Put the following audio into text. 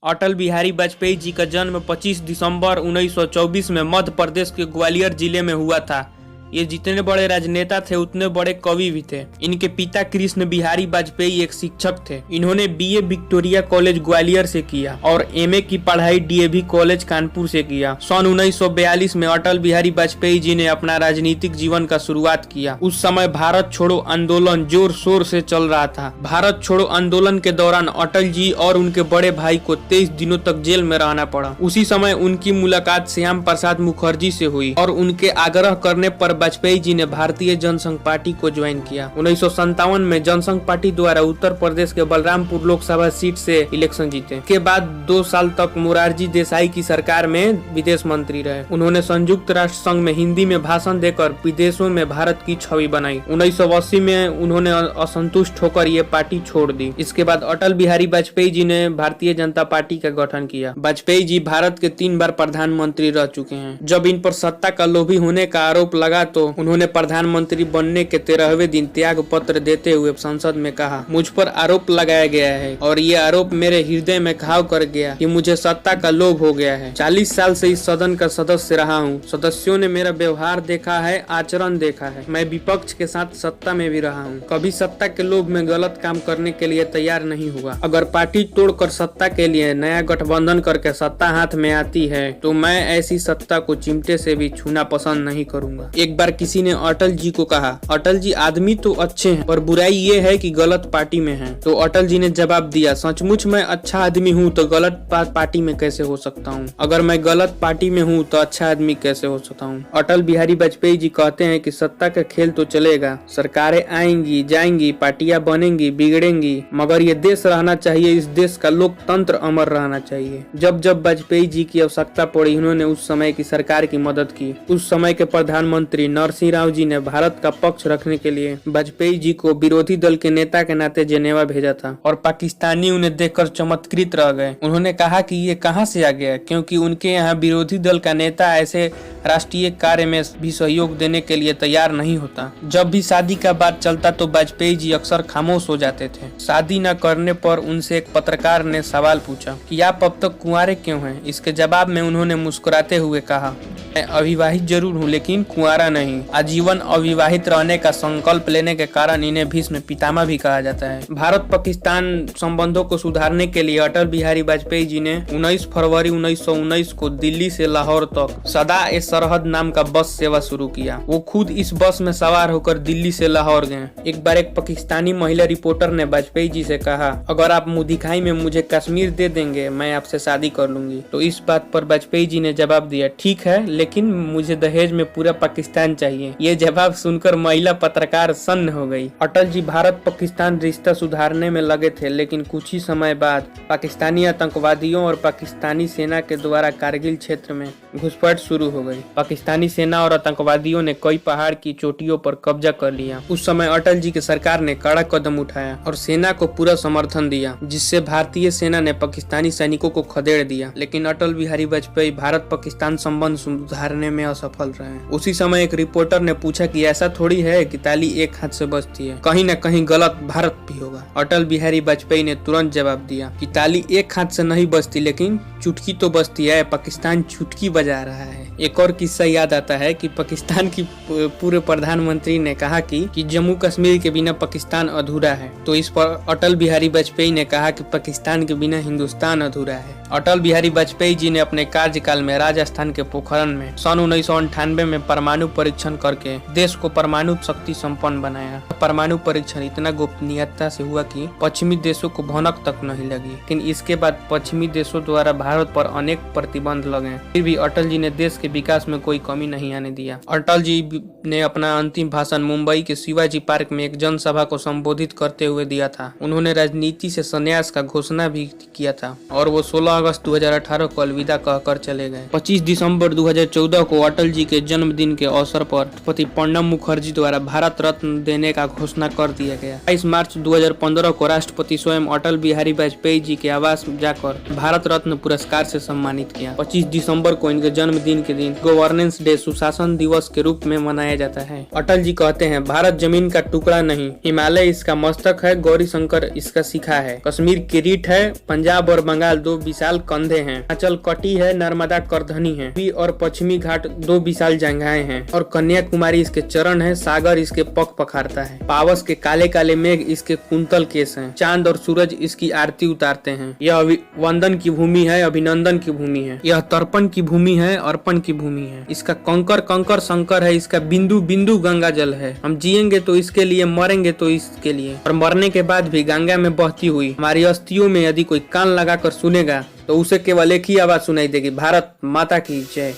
अटल बिहारी वाजपेयी जी का जन्म 25 दिसंबर 1924 में मध्य प्रदेश के ग्वालियर जिले में हुआ था। ये जितने बड़े राजनेता थे उतने बड़े कवि भी थे। इनके पिता कृष्ण बिहारी वाजपेयी एक शिक्षक थे। इन्होंने बीए विक्टोरिया कॉलेज ग्वालियर से किया और एमए की पढ़ाई डीएवी कॉलेज कानपुर से किया। सन 1942 में अटल बिहारी वाजपेयी जी ने अपना राजनीतिक जीवन का शुरुआत किया। उस समय भारत छोड़ो आंदोलन जोर शोर से चल रहा था। भारत छोड़ो आंदोलन के दौरान अटल जी और उनके बड़े भाई को 23 दिनों तक जेल में रहना पड़ा। उसी समय उनकी मुलाकात श्याम प्रसाद मुखर्जी से हुई और उनके आग्रह करने पर वाजपेयी जी ने भारतीय जनसंघ पार्टी को ज्वाइन किया। 1957 में जनसंघ पार्टी द्वारा उत्तर प्रदेश के बलरामपुर लोकसभा सीट से इलेक्शन जीते। के बाद 2 साल तक मोरारजी देसाई की सरकार में विदेश मंत्री रहे। उन्होंने संयुक्त राष्ट्र संघ में हिंदी में भाषण देकर विदेशों में भारत की छवि बनाई। 1980 में उन्होंने असंतुष्ट होकर ये पार्टी छोड़ दी। इसके बाद अटल बिहारी वाजपेयी जी ने भारतीय जनता पार्टी का गठन किया। वाजपेयी जी भारत के 3 बार प्रधानमंत्री रह चुके हैं। जब इन पर सत्ता का लोभी होने का आरोप लगा तो उन्होंने प्रधानमंत्री बनने के 13वें दिन त्याग पत्र देते हुए संसद में कहा, मुझ पर आरोप लगाया गया है और ये आरोप मेरे हृदय में घाव कर गया कि मुझे सत्ता का लोभ हो गया है। 40 साल से इस सदन का सदस्य रहा हूँ। सदस्यों ने मेरा व्यवहार देखा है, आचरण देखा है। मैं विपक्ष के साथ सत्ता में भी रहा हूँ। कभी सत्ता के लोभ में गलत काम करने के लिए तैयार नहीं हुआ। अगर पार्टी तोड़कर सत्ता के लिए नया गठबंधन करके सत्ता हाथ में आती है तो मैं ऐसी सत्ता को चिमटे से भी छूना पसंद नहीं करूंगा। एक बार किसी ने अटल जी को कहा, अटल जी आदमी तो अच्छे हैं पर बुराई ये है कि गलत पार्टी में हैं। तो अटल जी ने जवाब दिया, सचमुच मैं अच्छा आदमी हूँ तो गलत पार्टी में कैसे हो सकता हूँ? अगर मैं गलत पार्टी में हूँ तो अच्छा आदमी कैसे हो सकता हूँ? अटल बिहारी वाजपेयी जी कहते हैं कि सत्ता का खेल तो चलेगा, सरकारें आएंगी जाएंगी, पार्टियां बनेंगी बिगड़ेंगी, मगर ये देश रहना चाहिए। इस देश का लोकतंत्र अमर रहना चाहिए। जब जब वाजपेयी जी की आवश्यकता पड़ी उन्होंने उस समय की सरकार की मदद की। उस समय के प्रधानमंत्री नरसिंह राव जी ने भारत का पक्ष रखने के लिए वाजपेयी जी को विरोधी दल के नेता के नाते जेनेवा भेजा था और पाकिस्तानी उन्हें देखकर चमत्कृत रह गए। उन्होंने कहा कि ये कहां से आ गया, क्योंकि उनके यहाँ विरोधी दल का नेता ऐसे राष्ट्रीय कार्य में भी सहयोग देने के लिए तैयार नहीं होता। जब भी शादी का बात चलता तो वाजपेयी जी अक्सर खामोश हो जाते थे। शादी न करने पर उनसे एक पत्रकार ने सवाल पूछा कि आप अब तक कुंवारे क्यों हैं? इसके जवाब में उन्होंने मुस्कुराते हुए कहा, मैं अविवाहित जरूर हूँ लेकिन कुंवारा नहीं। आजीवन अविवाहित रहने का संकल्प लेने के कारण इन्हें भीष्म पितामह भी कहा जाता है। भारत पाकिस्तान संबंधों को सुधारने के लिए अटल बिहारी वाजपेयी जी ने 19 फरवरी 1919 को दिल्ली से लाहौर तक सदा ए सरहद नाम का बस सेवा शुरू किया। वो खुद इस बस में सवार होकर दिल्ली से लाहौर गए। एक बार एक पाकिस्तानी महिला रिपोर्टर ने वाजपेयी जी से कहा, अगर आप मुंह दिखाई में मुझे कश्मीर दे देंगे मैं आपसे शादी कर लूंगी। तो इस बात पर वाजपेयी जी ने जवाब दिया, ठीक है लेकिन मुझे दहेज में पूरा पाकिस्तान चाहिए। ये जवाब सुनकर महिला पत्रकार सन्न हो गई। अटल जी भारत पाकिस्तान रिश्ता सुधारने में लगे थे, लेकिन कुछ ही समय बाद पाकिस्तानी आतंकवादियों और पाकिस्तानी सेना के द्वारा कारगिल क्षेत्र में घुसपैठ शुरू हो गई। पाकिस्तानी सेना और आतंकवादियों ने कई पहाड़ की चोटियों पर कब्जा कर लिया। उस समय अटल जी की सरकार ने कड़ा कदम उठाया और सेना को पूरा समर्थन दिया, जिससे भारतीय सेना ने पाकिस्तानी सैनिकों को खदेड़ दिया। लेकिन अटल बिहारी वाजपेयी भारत पाकिस्तान संबंध सुधारने में असफल रहे। उसी समय एक रिपोर्टर ने पूछा कि ऐसा थोड़ी है कि ताली एक हाथ से बजती है, कहीं न कहीं गलत भारत भी होगा। अटल बिहारी वाजपेयी ने तुरंत जवाब दिया कि ताली एक हाथ से नहीं बजती लेकिन चुटकी तो बजती है, पाकिस्तान चुटकी बजा रहा है। एक और किस्सा याद आता है कि पाकिस्तान की पूर्व प्रधानमंत्री ने कहा कि जम्मू कश्मीर के बिना पाकिस्तान अधूरा है। तो इस पर अटल बिहारी वाजपेयी ने कहा कि पाकिस्तान के बिना हिंदुस्तान अधूरा है। अटल बिहारी वाजपेयी जी ने अपने कार्यकाल में राजस्थान के पोखरण में सन 1998 में परमाणु परीक्षण करके देश को परमाणु शक्ति संपन्न बनाया। परमाणु परीक्षण इतना गोपनीयता से हुआ कि पश्चिमी देशों को भनक तक नहीं लगी। लेकिन इसके बाद पश्चिमी देशों द्वारा भारत पर अनेक प्रतिबंध लगे, फिर भी अटल जी ने देश के विकास में कोई कमी नहीं आने दिया। अटल जी ने अपना अंतिम भाषण मुंबई के शिवाजी पार्क में एक जनसभा को संबोधित करते हुए दिया था। उन्होंने राजनीति से संन्यास का घोषणा भी किया था और वो 16 अगस्त 2018 को अलविदा कहकर चले गए। 25 दिसंबर 2014 को अटल जी के जन्मदिन के अवसर पर राष्ट्रपति प्रणब मुखर्जी द्वारा भारत रत्न देने का घोषणा कर दिया गया। 22 मार्च 2015 को राष्ट्रपति स्वयं अटल बिहारी वाजपेयी जी के आवास जाकर भारत रत्न पुरस्कार से सम्मानित किया। 25 दिसंबर को इनके जन्मदिन के दिन गवर्नेंस डे सुशासन दिवस के रूप में मनाया जाता है। अटल जी कहते हैं, भारत जमीन का टुकड़ा नहीं, हिमालय इसका मस्तक है, गौरी शंकर इसका शिखा है, कश्मीर किरीट है, पंजाब और बंगाल 2 विशाल विशाल कंधे हैं। हिमाचल कटी है, नर्मदा करधनी है। पूर्वी और पश्चिमी घाट 2 विशाल जंघाएं हैं और कन्याकुमारी इसके चरण है। सागर इसके पग पखारता है। पावस के काले काले मेघ इसके कुंतल केस हैं। चांद और सूरज इसकी आरती उतारते हैं। यह वंदन की भूमि है, अभिनंदन की भूमि है। यह तर्पण की भूमि है, अर्पण की भूमि है। इसका कंकर कंकर शंकर है। इसका बिंदु बिंदु गंगा जल है। हम जिएंगे तो इसके लिए, मरेंगे तो इसके लिए, और मरने के बाद भी गंगा में बहती हुई हमारी अस्थियों में यदि कोई कान लगाकर सुनेगा तो उसे केवल एक ही आवाज सुनाई देगी, भारत माता की जय।